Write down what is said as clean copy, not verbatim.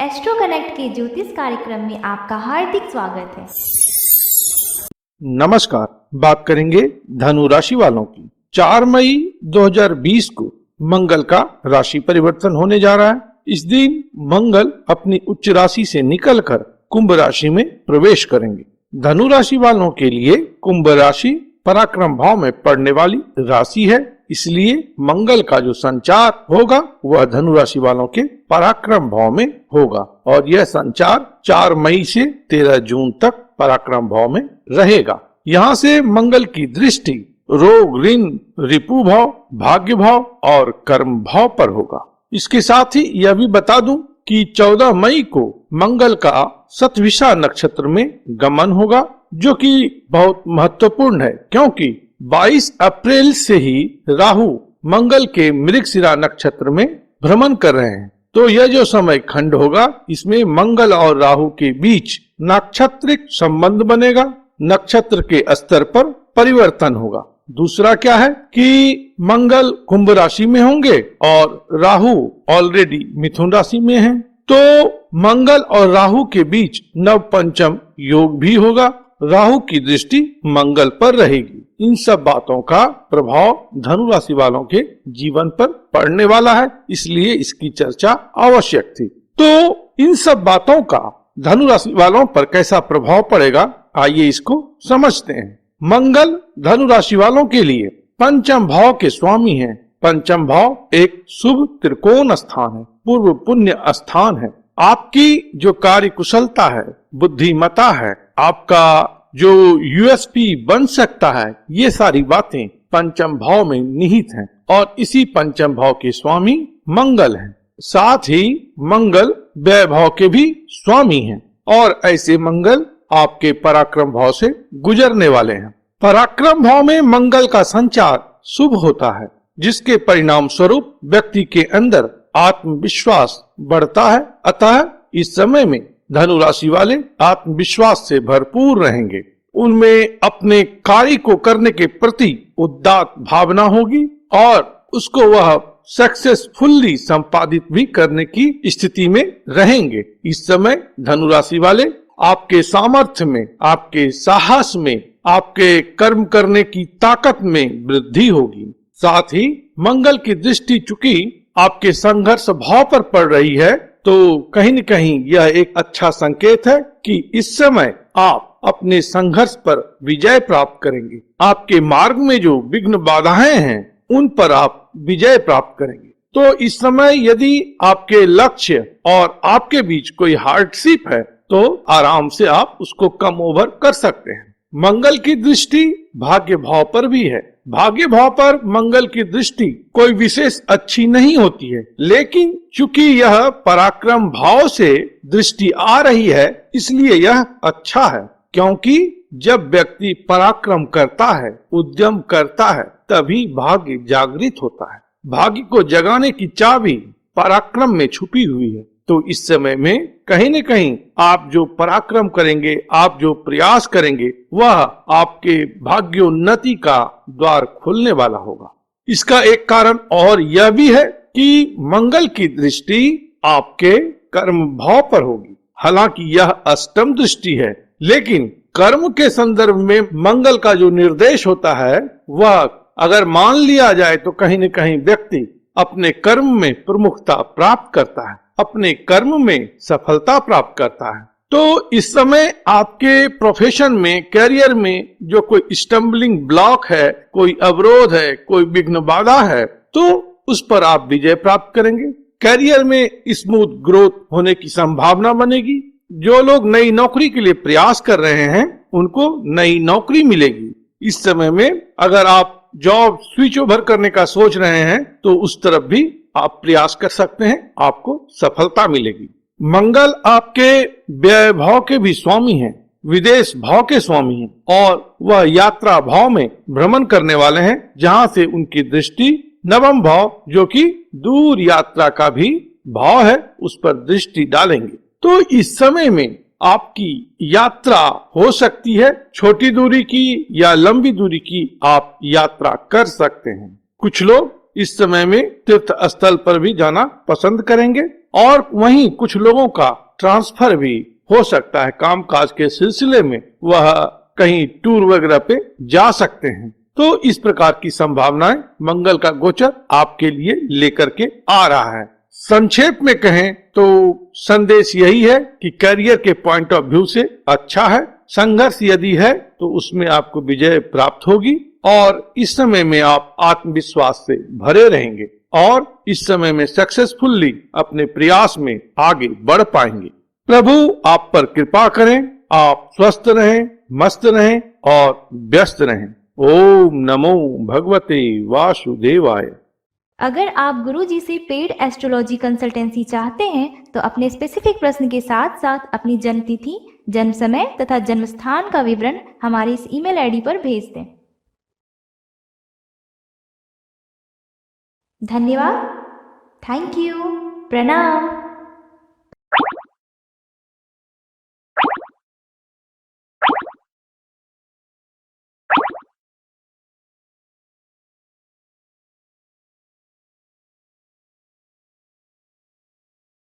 Astro connect के ज्योतिष कार्यक्रम में आपका हार्दिक स्वागत है। नमस्कार। बात करेंगे धनु राशि वालों की। 4 मई 2020 को मंगल का राशि परिवर्तन होने जा रहा है। इस दिन मंगल अपनी उच्च राशि से निकलकर कुंभ राशि में प्रवेश करेंगे। धनु राशि वालों के लिए कुंभ राशि पराक्रम भाव में पड़ने वाली राशि है, इसलिए मंगल का जो संचार होगा वह धनु राशि वालों के पराक्रम भाव में होगा और यह संचार 4 मई से 13 जून तक पराक्रम भाव में रहेगा। यहाँ से मंगल की दृष्टि रोग, ऋण, रिपु भाव, भाग्य भाव और कर्म भाव पर होगा। इसके साथ ही यह भी बता दूं कि 14 मई को मंगल का शतभिषा नक्षत्र में गमन होगा, जो कि बहुत महत्वपूर्ण है क्योंकि 22 अप्रैल से ही राहु मंगल के मृगशिरा नक्षत्र में भ्रमण कर रहे हैं। तो यह जो समय खंड होगा इसमें मंगल और राहु के बीच नाक्षत्रिक संबंध बनेगा, नक्षत्र के स्तर पर परिवर्तन होगा। दूसरा क्या है कि मंगल कुंभ राशि में होंगे और राहु ऑलरेडी मिथुन राशि में है, तो मंगल और राहु के बीच नव पंचम योग भी होगा। राहु की दृष्टि मंगल पर रहेगी। इन सब बातों का प्रभाव धनु राशि वालों के जीवन पर पड़ने वाला है, इसलिए इसकी चर्चा आवश्यक थी। तो इन सब बातों का धनु राशि वालों पर कैसा प्रभाव पड़ेगा, आइए इसको समझते हैं। मंगल धनु राशि वालों के लिए पंचम भाव के स्वामी हैं। पंचम भाव एक शुभ त्रिकोण स्थान है, पूर्व पुण्य स्थान है। आपकी जो कार्य कुशलता है, बुद्धिमता है, आपका जो यूएसपी बन सकता है, ये सारी बातें पंचम भाव में निहित हैं और इसी पंचम भाव के स्वामी मंगल हैं। साथ ही मंगल व्यय भाव के भी स्वामी हैं और ऐसे मंगल आपके पराक्रम भाव से गुजरने वाले हैं। पराक्रम भाव में मंगल का संचार शुभ होता है, जिसके परिणाम स्वरूप व्यक्ति के अंदर आत्मविश्वास बढ़ता है। अतः इस समय में धनु राशि वाले आत्मविश्वास से भरपूर रहेंगे। उनमें अपने कार्य को करने के प्रति उदात्त भावना होगी और उसको वह सक्सेसफुली संपादित भी करने की स्थिति में रहेंगे। इस समय धनु राशि वाले आपके सामर्थ्य में, आपके साहस में, आपके कर्म करने की ताकत में वृद्धि होगी। साथ ही मंगल की दृष्टि चूंकि आपके संघर्ष भाव पर पड़ रही है, तो कहीं न कहीं यह एक अच्छा संकेत है कि इस समय आप अपने संघर्ष पर विजय प्राप्त करेंगे। आपके मार्ग में जो विघ्न बाधाएं हैं उन पर आप विजय प्राप्त करेंगे। तो इस समय यदि आपके लक्ष्य और आपके बीच कोई हार्डशिप है तो आराम से आप उसको कम ओवर कर सकते हैं। मंगल की दृष्टि भाग्य भाव पर भी है। भाग्य भाव पर मंगल की दृष्टि कोई विशेष अच्छी नहीं होती है, लेकिन चूंकि यह पराक्रम भाव से दृष्टि आ रही है इसलिए यह अच्छा है, क्योंकि जब व्यक्ति पराक्रम करता है, उद्यम करता है, तभी भाग्य जागृत होता है। भाग्य को जगाने की चाबी पराक्रम में छुपी हुई है। तो इस समय में कहीं न कहीं आप जो पराक्रम करेंगे, आप जो प्रयास करेंगे, वह आपके भाग्योन्नति का द्वार खोलने वाला होगा। इसका एक कारण और यह भी है कि मंगल की दृष्टि आपके कर्म भाव पर होगी। हालांकि यह अष्टम दृष्टि है, लेकिन कर्म के संदर्भ में मंगल का जो निर्देश होता है वह अगर मान लिया जाए तो कहीं न कहीं व्यक्ति अपने कर्म में प्रमुखता प्राप्त करता है, अपने कर्म में सफलता प्राप्त करता है। तो इस समय आपके प्रोफेशन में, कैरियर में जो कोई स्टम्बलिंग ब्लॉक है, कोई अवरोध है, कोई विघ्न बाधा है, तो उस पर आप विजय प्राप्त करेंगे। कैरियर में स्मूथ ग्रोथ होने की संभावना बनेगी। जो लोग नई नौकरी के लिए प्रयास कर रहे हैं उनको नई नौकरी मिलेगी। इस समय में अगर आप जॉब स्विच ओवर करने का सोच रहे हैं तो उस तरफ भी आप प्रयास कर सकते हैं, आपको सफलता मिलेगी। मंगल आपके व्यय भाव के भी स्वामी हैं, विदेश भाव के स्वामी हैं और वह यात्रा भाव में भ्रमण करने वाले हैं, जहां से उनकी दृष्टि नवम भाव जो कि दूर यात्रा का भी भाव है उस पर दृष्टि डालेंगे। तो इस समय में आपकी यात्रा हो सकती है, छोटी दूरी की या लंबी दूरी की आप यात्रा कर सकते हैं। कुछ लोग इस समय में तीर्थ स्थल पर भी जाना पसंद करेंगे। और वहीं कुछ लोगों का ट्रांसफर भी हो सकता है, कामकाज के सिलसिले में वह कहीं टूर वगैरह पे जा सकते हैं। तो इस प्रकार की संभावनाएं मंगल का गोचर आपके लिए लेकर के आ रहा है। संक्षेप में कहें तो संदेश यही है कि करियर के पॉइंट ऑफ व्यू से अच्छा है। संघर्ष यदि है तो उसमें आपको विजय प्राप्त होगी और इस समय में आप आत्मविश्वास से भरे रहेंगे और इस समय में सक्सेसफुली अपने प्रयास में आगे बढ़ पाएंगे। प्रभु आप पर कृपा करें, आप स्वस्थ रहें, मस्त रहें और व्यस्त रहें। ओम नमो भगवते वासुदेवाय। अगर आप गुरुजी से पेड एस्ट्रोलॉजी कंसल्टेंसी चाहते हैं तो अपने स्पेसिफिक प्रश्न के साथ साथ अपनी जन्म तिथि, जन्म समय तथा जन्म स्थान का विवरण हमारे इस ईमेल आईडी पर भेज दें। धन्यवाद। Thank you. प्रणाम।